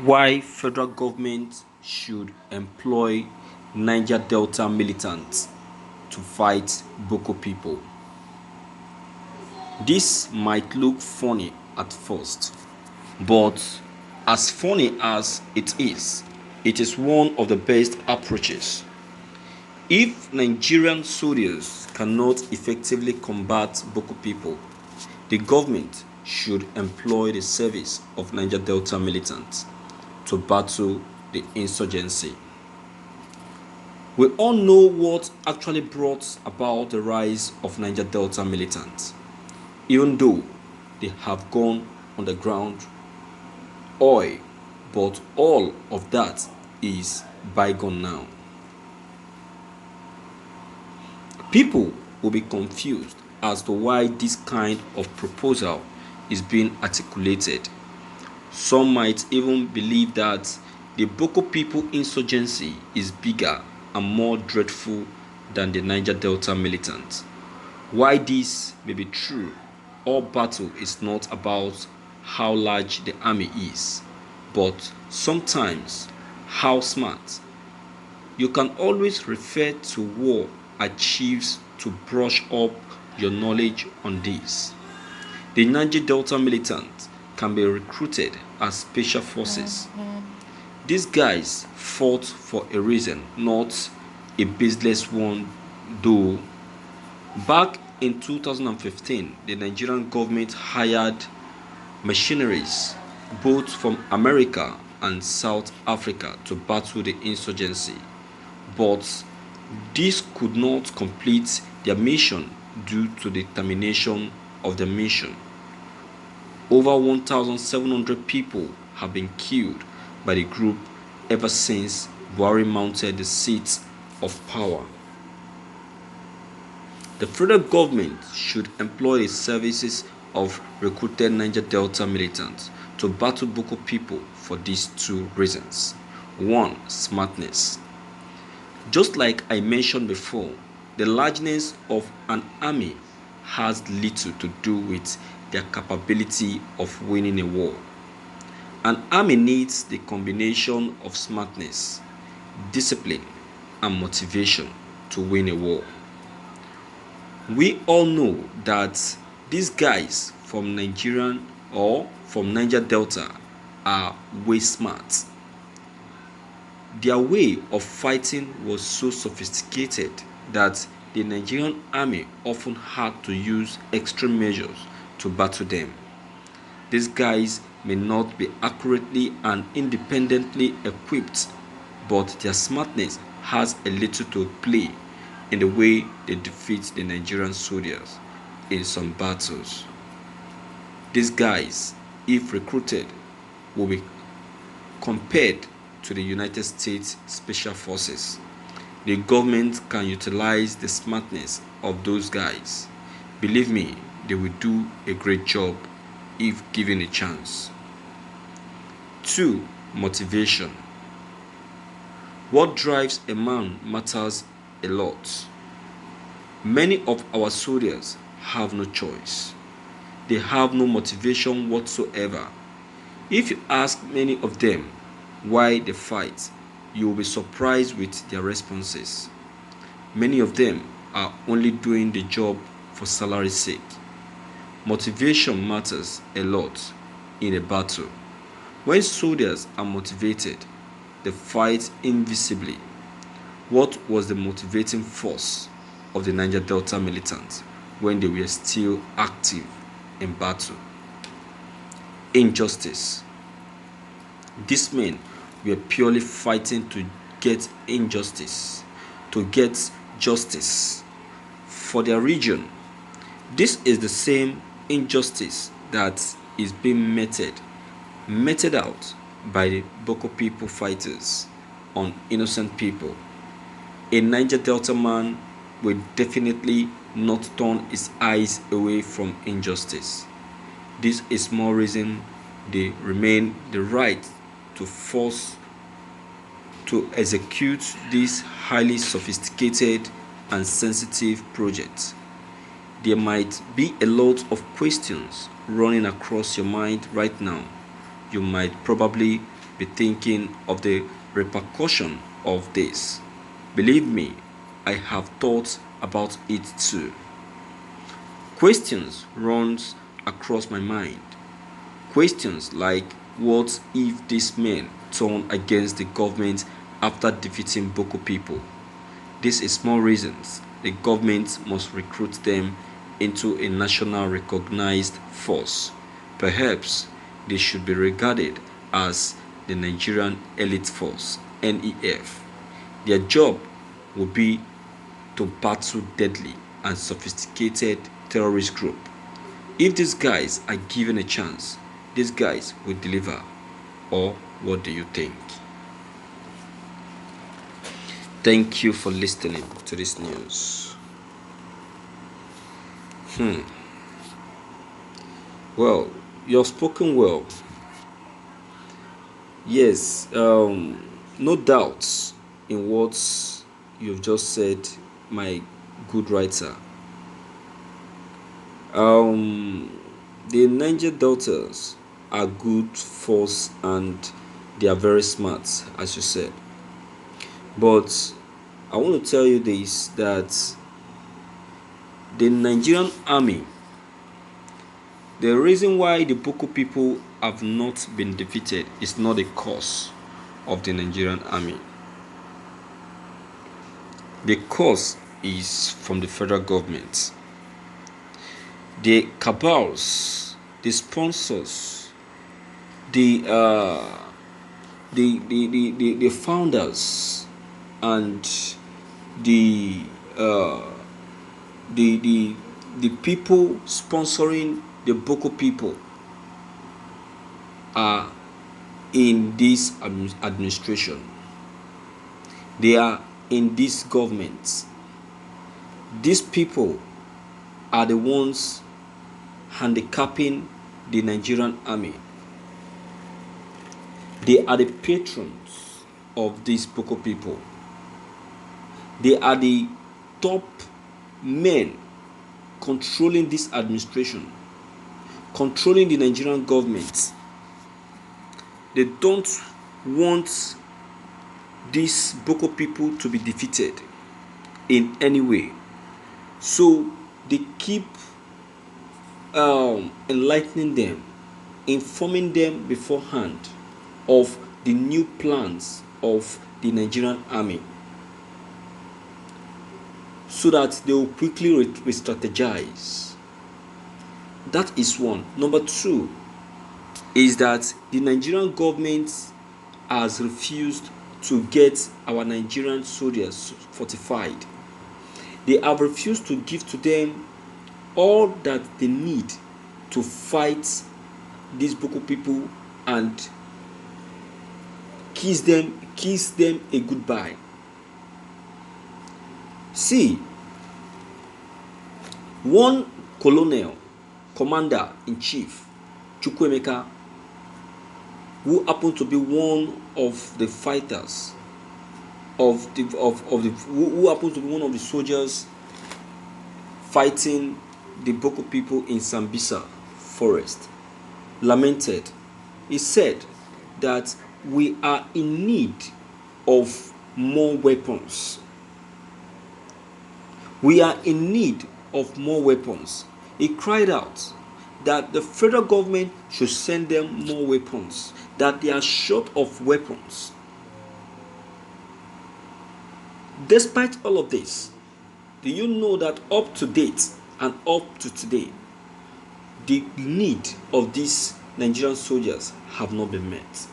Why federal government should employ Niger Delta militants to fight Boko people. This might look funny at first, but as funny as it is one of the best approaches. If Nigerian soldiers cannot effectively combat Boko people, the government should employ the service of Niger Delta militants to battle the insurgency. We all know what actually brought about the rise of Niger Delta militants, even though they have gone underground oil, but all of that is bygone now. People will be confused as to why this kind of proposal is being articulated. Some might even believe that the Boko people insurgency is bigger and more dreadful than the Niger Delta militants. Why this may be true, all battle is not about how large the army is, but sometimes how smart. You can always refer to war achieves to brush up your knowledge on this. The Niger Delta militants can be recruited as special forces. These guys fought for a reason, not a baseless one, though. Back in 2015, the Nigerian government hired mercenaries both from America and South Africa to battle the insurgency, but this could not complete their mission due to the termination of the mission. Over 1,700 people have been killed by the group ever since Buhari mounted the seat of power. The federal government should employ the services of recruited Niger Delta militants to battle Boko people for these two reasons. 1. Smartness. Just like I mentioned before, the largeness of an army has little to do with their capability of winning a war. An army needs the combination of smartness, discipline, and motivation to win a war. We all know that these guys from Nigerian or from Niger Delta are way smart. Their way of fighting was so sophisticated that the Nigerian army often had to use extreme measures to battle them. These guys may not be accurately and independently equipped, but their smartness has a little to play in the way they defeat the Nigerian soldiers in some battles. These guys, if recruited, will be compared to the United States Special Forces. The government can utilize the smartness of those guys. Believe me, they will do a great job if given a chance. 2. Motivation. What drives a man matters a lot. Many of our soldiers have no choice. They have no motivation whatsoever. If you ask many of them why they fight, you will be surprised with their responses. Many of them are only doing the job for salary's sake. Motivation matters a lot in a battle. When soldiers are motivated, they fight invisibly. What was the motivating force of the Niger Delta militants when they were still active in battle? Injustice. These men were purely fighting to get injustice, to get justice for their region. This is the same injustice that is being meted out by the Boko people fighters on innocent people. A Niger Delta man will definitely not turn his eyes away from injustice. This is more reason they remain the right to force to execute this highly sophisticated and sensitive project. There might be a lot of questions running across your mind right now. You might probably be thinking of the repercussion of this. Believe me, I have thought about it too. Questions runs across my mind. Questions like, what if these men turn against the government after defeating Boko people? This is small reasons the government must recruit them into a national recognized force. Perhaps they should be regarded as the Nigerian Elite Force (NEF). Their job would be to battle deadly and sophisticated terrorist group. If these guys are given a chance, these guys will deliver. Or what do you think? Thank you for listening to this news. Well, you've spoken well. Yes, no doubts in what you've just said, my good writer. The Niger Deltas are good force and they are very smart, as you said. But I want to tell you this, that the Nigerian army, the reason why the Boko people have not been defeated is not the cause of the Nigerian army. The cause is from the federal government. The cabals, the sponsors, the founders, and the people sponsoring the Boko people are in this administration. They are in this government. These people are the ones handicapping the Nigerian army. They are the patrons of these Boko people. They are the top men controlling this administration, controlling the Nigerian government. They don't want these Boko people to be defeated in any way. So they keep enlightening them, informing them beforehand of the new plans of the Nigerian army, so that they will quickly re-strategize. That is one. Number two is that the Nigerian government has refused to get our Nigerian soldiers fortified. They have refused to give to them all that they need to fight these Boko people and kiss them a goodbye. See, one colonel, commander-in-chief, Chukwuemeka, who happened to be one of the fighters who happened to be one of the soldiers fighting the Boko people in Sambisa forest, lamented. He said that we are in need of more weapons. We are in need of more weapons. He cried out that the federal government should send them more weapons, that they are short of weapons. Despite all of this, do you know that up to date and up to today, the need of these Nigerian soldiers have not been met?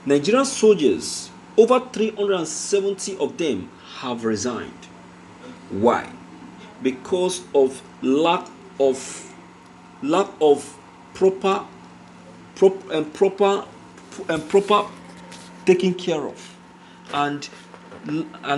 Nigerian soldiers, over 370 of them have resigned. Why? Because of lack of proper taken care of, and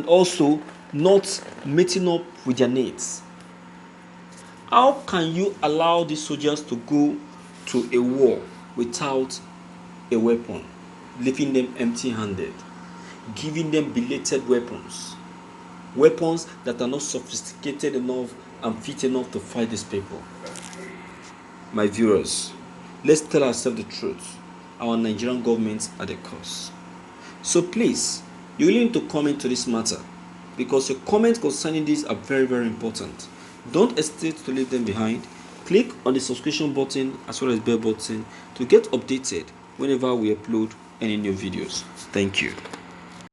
also not meeting up with their needs. How can you allow these soldiers to go to a war without a weapon, leaving them empty-handed, giving them belated weapons that are not sophisticated enough and fit enough to fight these people? My viewers, let's tell ourselves the truth. our Nigerian government at the cause. So please, you really need to comment to this matter, because your comments concerning this are very, very important. Don't hesitate to leave them behind. Click on the subscription button as well as bell button to get updated whenever we upload any new videos. Thank you.